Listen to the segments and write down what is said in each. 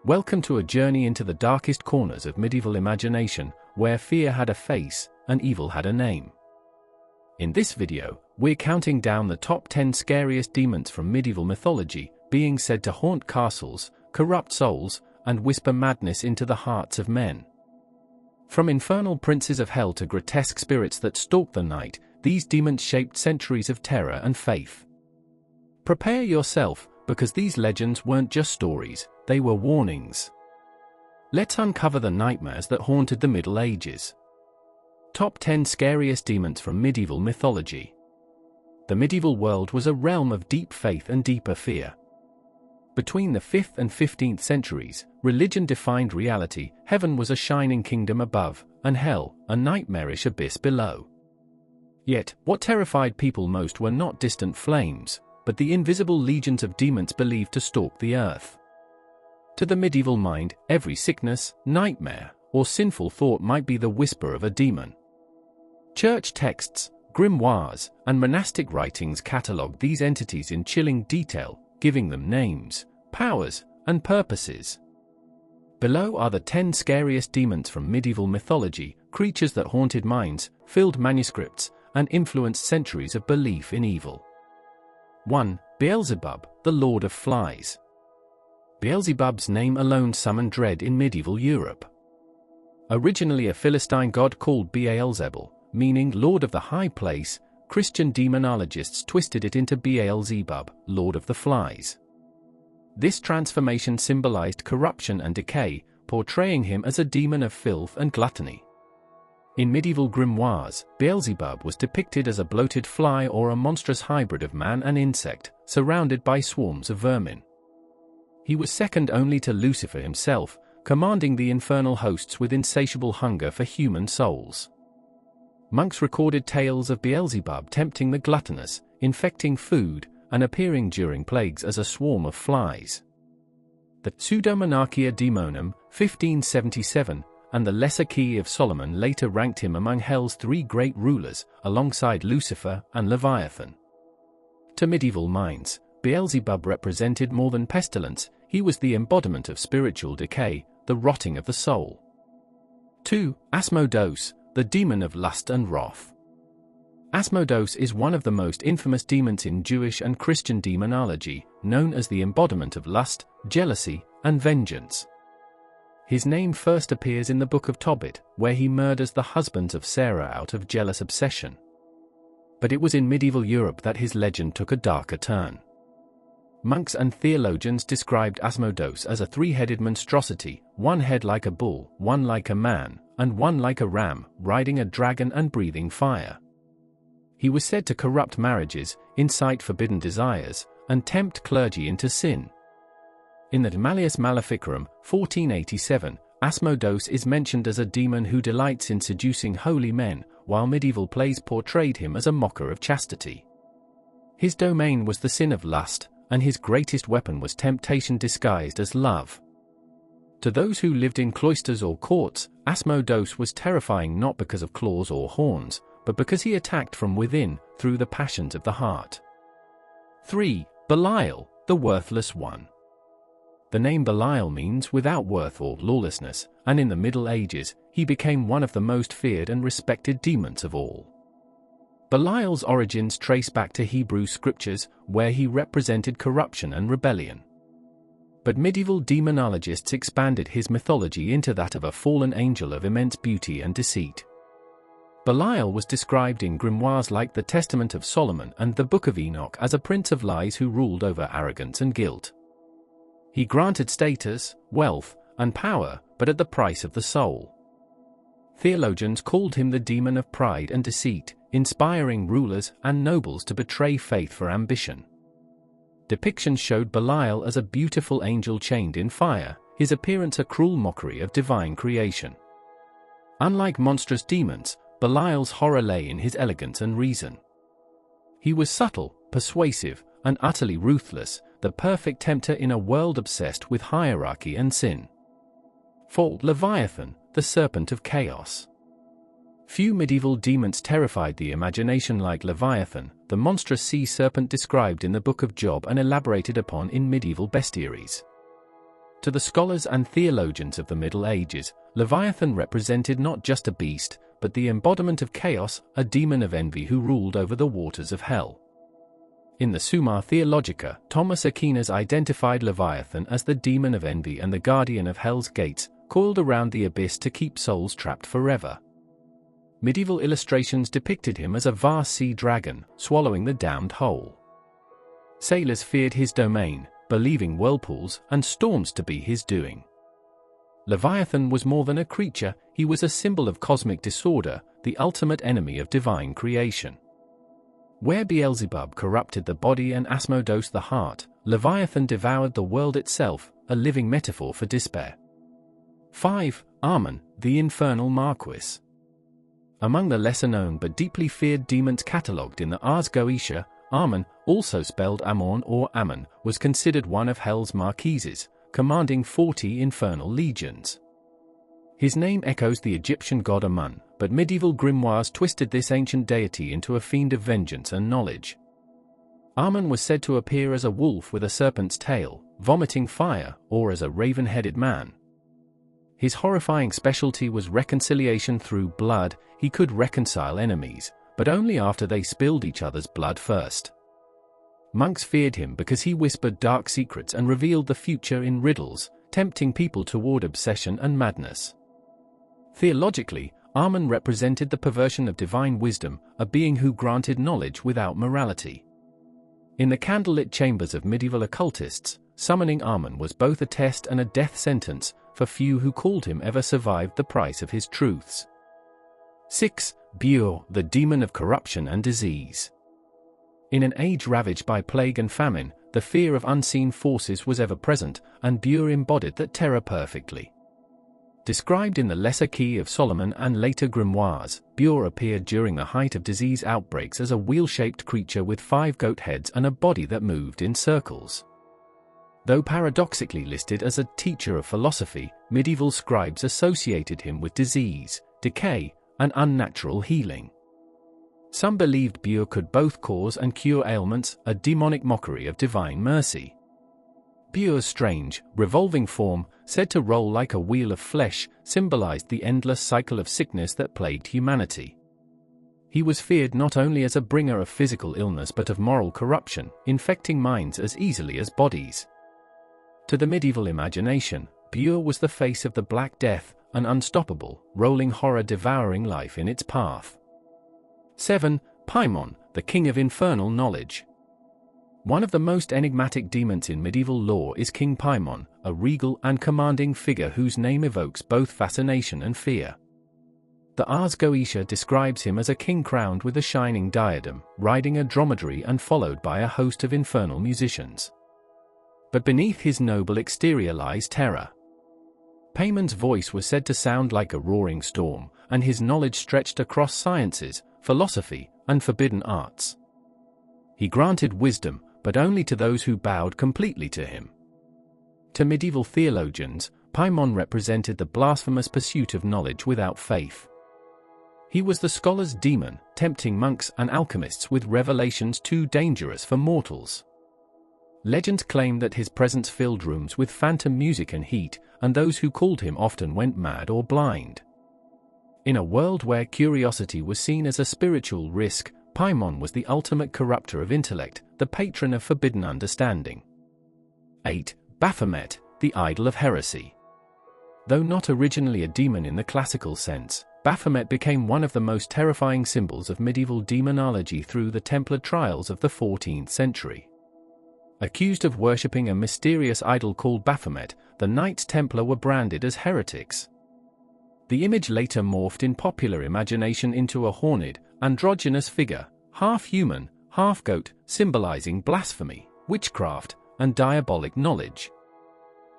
Welcome to a journey into the darkest corners of medieval imagination, where fear had a face and evil had a name. In this video, we're counting down the top 10 scariest demons from medieval mythology, being said to haunt castles, corrupt souls, and whisper madness into the hearts of men. From infernal princes of hell to grotesque spirits that stalk the night, these demons shaped centuries of terror and faith. Prepare yourself, because these legends weren't just stories, they were warnings. Let's uncover the nightmares that haunted the Middle Ages. Top 10 Scariest Demons from Medieval Mythology. The medieval world was a realm of deep faith and deeper fear. Between the 5th and 15th centuries, religion defined reality. Heaven was a shining kingdom above, and hell, a nightmarish abyss below. Yet, what terrified people most were not distant flames, but the invisible legions of demons believed to stalk the earth. To the medieval mind, every sickness, nightmare, or sinful thought might be the whisper of a demon. Church texts, grimoires, and monastic writings catalogued these entities in chilling detail, giving them names, powers, and purposes. Below are the 10 scariest demons from medieval mythology, creatures that haunted minds, filled manuscripts, and influenced centuries of belief in evil. 1. Beelzebub, the Lord of Flies. Beelzebub's name alone summoned dread in medieval Europe. Originally a Philistine god called Beelzebul, meaning Lord of the High Place, Christian demonologists twisted it into Beelzebub, Lord of the Flies. This transformation symbolized corruption and decay, portraying him as a demon of filth and gluttony. In medieval grimoires, Beelzebub was depicted as a bloated fly or a monstrous hybrid of man and insect, surrounded by swarms of vermin. He was second only to Lucifer himself, commanding the infernal hosts with insatiable hunger for human souls. Monks recorded tales of Beelzebub tempting the gluttonous, infecting food, and appearing during plagues as a swarm of flies. The Pseudomonarchia Daemonum, 1577, and the Lesser Key of Solomon later ranked him among hell's 3 great rulers, alongside Lucifer and Leviathan. To medieval minds, Beelzebub represented more than pestilence. He was the embodiment of spiritual decay, the rotting of the soul. 2. Asmodeus, the demon of lust and wrath. Asmodeus is one of the most infamous demons in Jewish and Christian demonology, known as the embodiment of lust, jealousy, and vengeance. His name first appears in the Book of Tobit, where he murders the husbands of Sarah out of jealous obsession. But it was in medieval Europe that his legend took a darker turn. Monks and theologians described Asmodeus as a 3-headed monstrosity, one head like a bull, one like a man, and one like a ram, riding a dragon and breathing fire. He was said to corrupt marriages, incite forbidden desires, and tempt clergy into sin. In the Malleus Maleficarum, 1487, Asmodeus is mentioned as a demon who delights in seducing holy men, while medieval plays portrayed him as a mocker of chastity. His domain was the sin of lust, and his greatest weapon was temptation disguised as love. To those who lived in cloisters or courts, Asmodeus was terrifying not because of claws or horns, but because he attacked from within, through the passions of the heart. 3. Belial, the Worthless One. The name Belial means without worth or lawlessness, and in the Middle Ages, he became one of the most feared and respected demons of all. Belial's origins trace back to Hebrew scriptures, where he represented corruption and rebellion. But medieval demonologists expanded his mythology into that of a fallen angel of immense beauty and deceit. Belial was described in grimoires like the Testament of Solomon and the Book of Enoch as a prince of lies who ruled over arrogance and guilt. He granted status, wealth, and power, but at the price of the soul. Theologians called him the demon of pride and deceit, inspiring rulers and nobles to betray faith for ambition. Depictions showed Belial as a beautiful angel chained in fire, his appearance a cruel mockery of divine creation. Unlike monstrous demons, Belial's horror lay in his elegance and reason. He was subtle, persuasive, and utterly ruthless, the perfect tempter in a world obsessed with hierarchy and sin. 4. Leviathan, the Serpent of Chaos. Few medieval demons terrified the imagination like Leviathan, the monstrous sea serpent described in the Book of Job and elaborated upon in medieval bestiaries. To the scholars and theologians of the Middle Ages, Leviathan represented not just a beast, but the embodiment of chaos, a demon of envy who ruled over the waters of hell. In the Summa Theologica, Thomas Aquinas identified Leviathan as the demon of envy and the guardian of hell's gates, coiled around the abyss to keep souls trapped forever. Medieval illustrations depicted him as a vast sea dragon, swallowing the damned whole. Sailors feared his domain, believing whirlpools and storms to be his doing. Leviathan was more than a creature, he was a symbol of cosmic disorder, the ultimate enemy of divine creation. Where Beelzebub corrupted the body and Asmodeus the heart, Leviathan devoured the world itself, a living metaphor for despair. 5. Amun, the Infernal Marquis. Among the lesser-known but deeply feared demons catalogued in the Ars Goetia, Amun, also spelled Amon or Ammon, was considered one of hell's marquises, commanding 40 infernal legions. His name echoes the Egyptian god Amun, but medieval grimoires twisted this ancient deity into a fiend of vengeance and knowledge. Amun was said to appear as a wolf with a serpent's tail, vomiting fire, or as a raven-headed man. His horrifying specialty was reconciliation through blood. He could reconcile enemies, but only after they spilled each other's blood first. Monks feared him because he whispered dark secrets and revealed the future in riddles, tempting people toward obsession and madness. Theologically, Amun represented the perversion of divine wisdom, a being who granted knowledge without morality. In the candlelit chambers of medieval occultists, summoning Amun was both a test and a death sentence, for few who called him ever survived the price of his truths. 6. Beur, the demon of corruption and disease. In an age ravaged by plague and famine, the fear of unseen forces was ever present, and Beur embodied that terror perfectly. Described in the Lesser Key of Solomon and later grimoires, Beur appeared during the height of disease outbreaks as a wheel-shaped creature with 5 goat heads and a body that moved in circles. Though paradoxically listed as a teacher of philosophy, medieval scribes associated him with disease, decay, and unnatural healing. Some believed Beur could both cause and cure ailments, a demonic mockery of divine mercy. Beur's strange, revolving form, said to roll like a wheel of flesh, symbolized the endless cycle of sickness that plagued humanity. He was feared not only as a bringer of physical illness but of moral corruption, infecting minds as easily as bodies. To the medieval imagination, Beur was the face of the Black Death, an unstoppable, rolling horror devouring life in its path. 7. Paimon, the king of infernal knowledge. One of the most enigmatic demons in medieval lore is King Paimon, a regal and commanding figure whose name evokes both fascination and fear. The Ars Goetia describes him as a king crowned with a shining diadem, riding a dromedary and followed by a host of infernal musicians. But beneath his noble exterior lies terror. Paimon's voice was said to sound like a roaring storm, and his knowledge stretched across sciences, philosophy, and forbidden arts. He granted wisdom, but only to those who bowed completely to him. To medieval theologians, Paimon represented the blasphemous pursuit of knowledge without faith. He was the scholar's demon, tempting monks and alchemists with revelations too dangerous for mortals. Legends claim that his presence filled rooms with phantom music and heat, and those who called him often went mad or blind. In a world where curiosity was seen as a spiritual risk, Paimon was the ultimate corrupter of intellect, the patron of forbidden understanding. 8. Baphomet, the idol of heresy. Though not originally a demon in the classical sense, Baphomet became one of the most terrifying symbols of medieval demonology through the Templar trials of the 14th century. Accused of worshipping a mysterious idol called Baphomet, the Knights Templar were branded as heretics. The image later morphed in popular imagination into a horned, androgynous figure, half human, half goat, symbolizing blasphemy, witchcraft, and diabolic knowledge.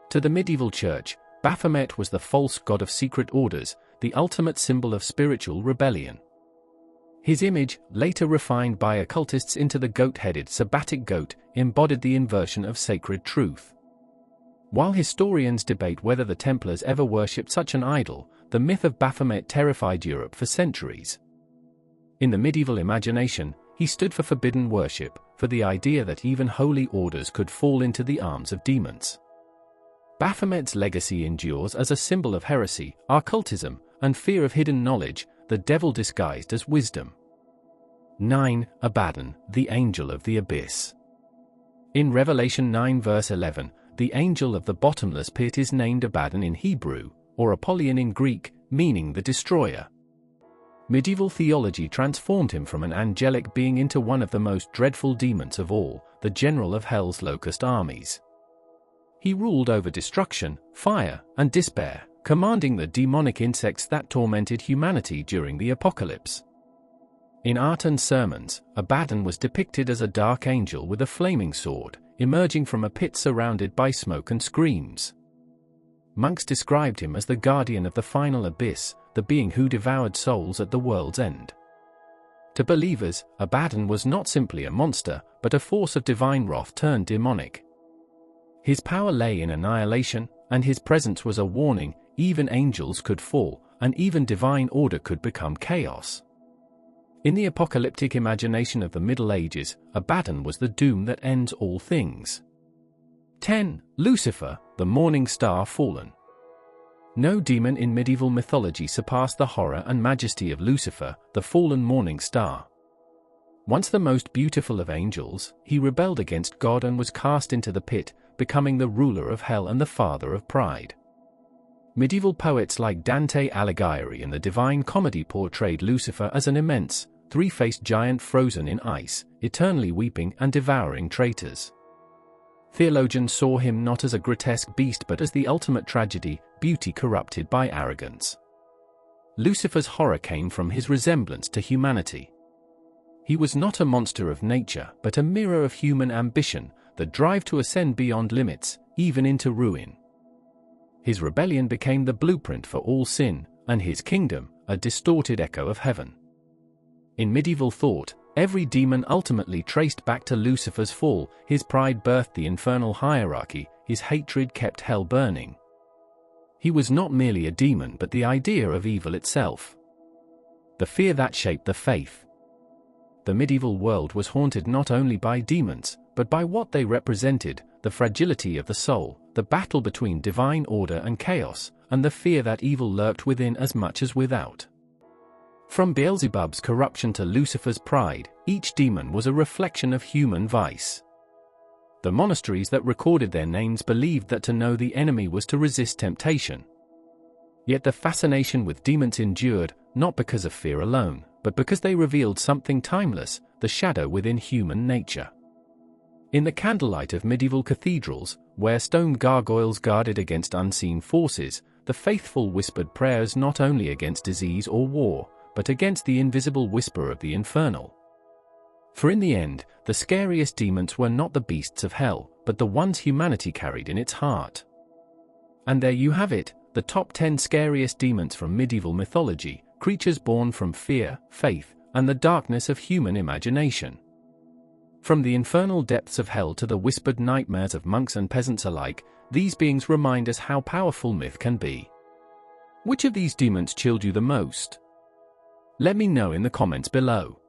To the medieval church, Baphomet was the false god of secret orders, the ultimate symbol of spiritual rebellion. His image, later refined by occultists into the goat-headed sabbatic goat, embodied the inversion of sacred truth. While historians debate whether the Templars ever worshipped such an idol, the myth of Baphomet terrified Europe for centuries. In the medieval imagination, he stood for forbidden worship, for the idea that even holy orders could fall into the arms of demons. Baphomet's legacy endures as a symbol of heresy, occultism, and fear of hidden knowledge, the devil disguised as wisdom. 9. Abaddon, the angel of the abyss. In Revelation 9 verse 11, the angel of the bottomless pit is named Abaddon in Hebrew, or Apollyon in Greek, meaning the destroyer. Medieval theology transformed him from an angelic being into one of the most dreadful demons of all, the general of hell's locust armies. He ruled over destruction, fire, and despair, commanding the demonic insects that tormented humanity during the apocalypse. In art and sermons, Abaddon was depicted as a dark angel with a flaming sword, emerging from a pit surrounded by smoke and screams. Monks described him as the guardian of the final abyss, the being who devoured souls at the world's end. To believers, Abaddon was not simply a monster, but a force of divine wrath turned demonic. His power lay in annihilation, and his presence was a warning: even angels could fall, and even divine order could become chaos. In the apocalyptic imagination of the Middle Ages, Abaddon was the doom that ends all things. 10. Lucifer, the morning star fallen. No demon in medieval mythology surpassed the horror and majesty of Lucifer, the fallen morning star. Once the most beautiful of angels, he rebelled against God and was cast into the pit, becoming the ruler of hell and the father of pride. Medieval poets like Dante Alighieri in the Divine Comedy portrayed Lucifer as an immense, three-faced giant frozen in ice, eternally weeping and devouring traitors. Theologians saw him not as a grotesque beast but as the ultimate tragedy, beauty corrupted by arrogance. Lucifer's horror came from his resemblance to humanity. He was not a monster of nature but a mirror of human ambition, the drive to ascend beyond limits, even into ruin. His rebellion became the blueprint for all sin, and his kingdom, a distorted echo of heaven. In medieval thought, every demon ultimately traced back to Lucifer's fall. His pride birthed the infernal hierarchy, his hatred kept hell burning. He was not merely a demon but the idea of evil itself. The fear that shaped the faith. The medieval world was haunted not only by demons, but by what they represented: the fragility of the soul, the battle between divine order and chaos, and the fear that evil lurked within as much as without. From Beelzebub's corruption to Lucifer's pride, each demon was a reflection of human vice. The monasteries that recorded their names believed that to know the enemy was to resist temptation. Yet the fascination with demons endured, not because of fear alone, but because they revealed something timeless: the shadow within human nature. In the candlelight of medieval cathedrals, where stone gargoyles guarded against unseen forces, the faithful whispered prayers not only against disease or war, but against the invisible whisper of the infernal. For in the end, the scariest demons were not the beasts of hell, but the ones humanity carried in its heart. And there you have it, the top 10 scariest demons from medieval mythology, creatures born from fear, faith, and the darkness of human imagination. From the infernal depths of hell to the whispered nightmares of monks and peasants alike, these beings remind us how powerful myth can be. Which of these demons chilled you the most? Let me know in the comments below.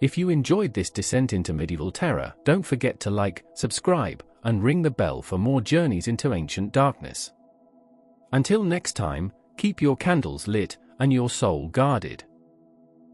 If you enjoyed this descent into medieval terror, don't forget to like, subscribe, and ring the bell for more journeys into ancient darkness. Until next time, keep your candles lit and your soul guarded.